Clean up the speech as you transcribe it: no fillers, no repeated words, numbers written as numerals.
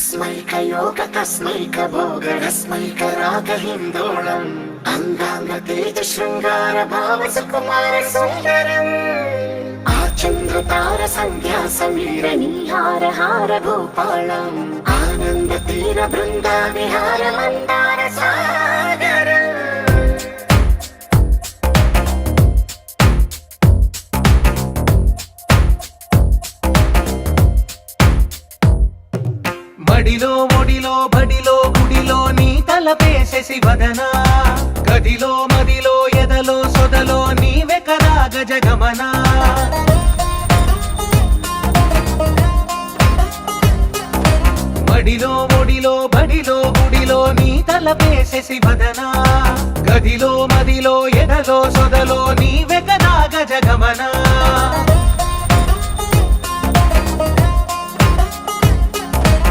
तस्मैक भोगरस्मैक रागहिन्दोळम् अङ्गाङ्ग तेज शृङ्गार भाव सुकुमार सुन्दरम् आचन्द्रतार सन्ध्या समीर नीहार हार भूपालम् आनन्द तीर बृन्दा विहार मन्दार सागरम् మడిలో ఒడిలో బడిలో గుడిలో నీ తలపేసేసి వదనా గదిలో మదిలో ఎదలో సొదలో నీవే కదా గజగమనా మడిలో ఒడిలో బడిలో గుడిలో నీ తలపేసేసి వదనా గదిలో మదిలో ఎదలో సొదలో నీవే కదా గజగమనా